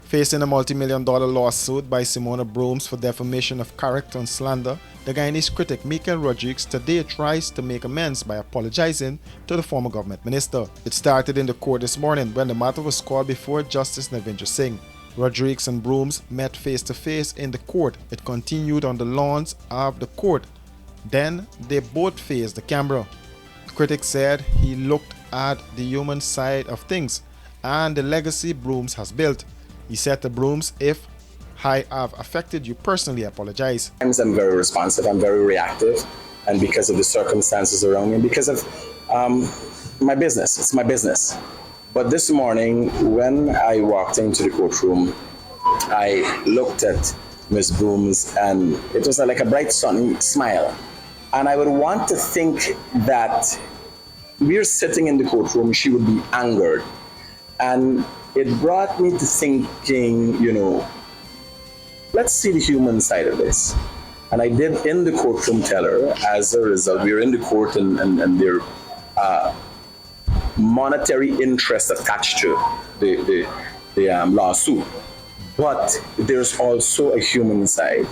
Facing a multi-million-dollar lawsuit by Simona Broomes for defamation of character and slander, the Guyanese critic Michael Rodrigues today tries to make amends by apologizing to the former government minister. It started in the court this morning when the matter was called before Justice Navindra Singh. Rodrigues and Broomes met face-to-face in the court. It continued on the lawns of the court. Then they both faced the camera. The critic said he looked at the human side of things and the legacy Broomes has built. He said to Broomes, "If I have affected you personally, I apologize." Sometimes I'm very responsive, I'm very reactive, and because of the circumstances around me, because of my business, it's my business. But this morning, when I walked into the courtroom, I looked at Ms. Broomes, and it was like a bright sunny smile. And I would want to think that we're sitting in the courtroom, she would be angered. And it brought me to thinking, let's see the human side of this. And I did in the courtroom tell her, as a result, we were in the court and there monetary interest attached to the lawsuit. But there's also a human side.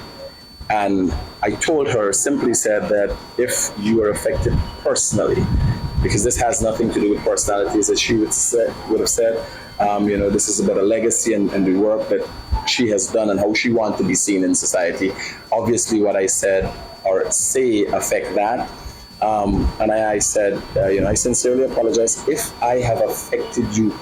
And I told her, simply said that if you are affected personally, because this has nothing to do with personalities, as she would have said, this is about a legacy and the work that she has done and how she wants to be seen in society. Obviously, what I said or say affect that. And I said, I sincerely apologize if I have affected you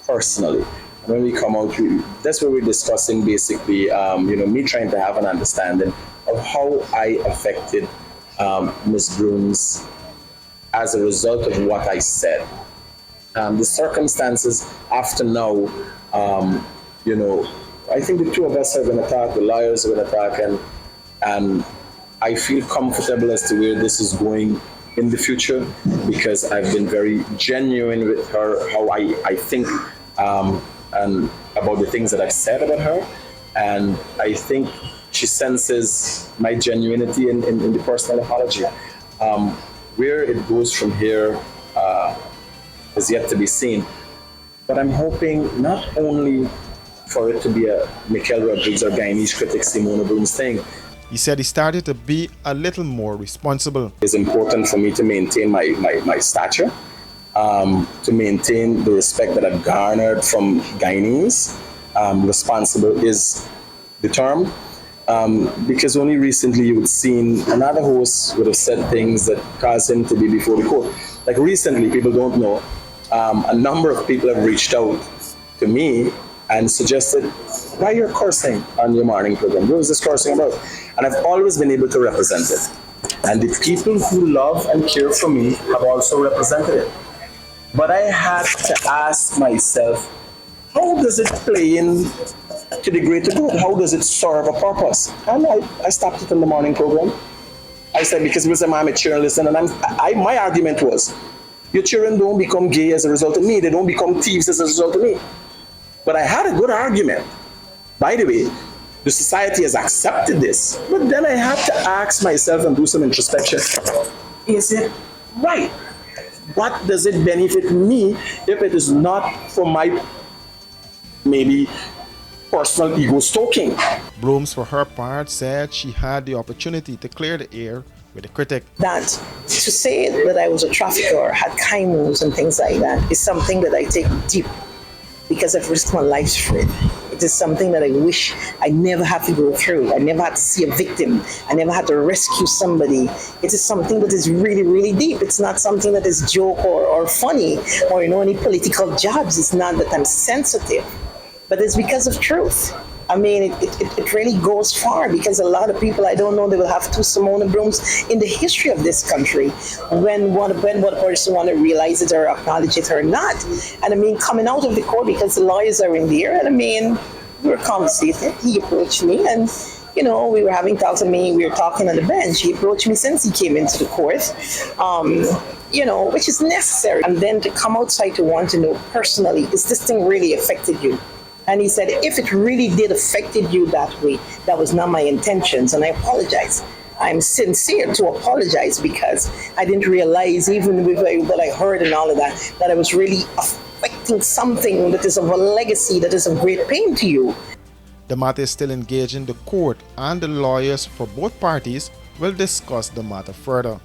personally. When we come out, that's what we're discussing basically, me trying to have an understanding of how I affected Ms. Broomes as a result of what I said. The circumstances after now, I think the two of us have been attacked, the lawyers have been attacked, and I feel comfortable as to where this is going in the future because I've been very genuine with her, how I think and about the things that I've said about her. And I think she senses my genuinity in the personal apology. Where it goes from here is yet to be seen. But I'm hoping not only for it to be a Michael Rodrigues or Guyanese critic Simona Broomes thing. He said he started to be a little more responsible. It's important for me to maintain my stature, to maintain the respect that I've garnered from Guyanese. Responsible is the term. Because only recently you would seen another host would have said things that caused him to be before the court. Like recently, people don't know, a number of people have reached out to me and suggested, why you're cursing on your morning program? What was this cursing about? And I've always been able to represent it. And the people who love and care for me have also represented it. But I had to ask myself, how does it play in to the greater good? How does it serve a purpose? And I stopped it in the morning program. I said, because I'm a journalist, and my argument was, your children don't become gay as a result of me. They don't become thieves as a result of me. But I had a good argument. By the way, the society has accepted this. But then I had to ask myself and do some introspection. Is it right? What does it benefit me if it is not for my maybe personal ego stoking? Broomes, for her part, said she had the opportunity to clear the air with the critic. That to say that I was a trafficker or had kind moves and things like that is something that I take deep because I've risked my life for it. It is something that I wish I never had to go through. I never had to see a victim. I never had to rescue somebody. It is something that is really, really deep. It's not something that is joke or funny or any political jobs. It's not that I'm sensitive, but it's because of truth. I mean, it really goes far because a lot of people, I don't know, they will have two Simona Broomes in the history of this country when one person want to realize it or acknowledge it or not. And I mean, coming out of the court because the lawyers are in there, and I mean, we were conversating. He approached me and, we were having talks with me. We were talking on the bench. He approached me since he came into the court, which is necessary. And then to come outside to want to know personally, is this thing really affected you? And he said, if it really did affected you that way, that was not my intentions, and I apologize. I'm sincere to apologize because I didn't realize, even with what I heard and all of that, that I was really affecting something that is of a legacy that is of great pain to you. The matter is still engaging the court, and the lawyers for both parties will discuss the matter further.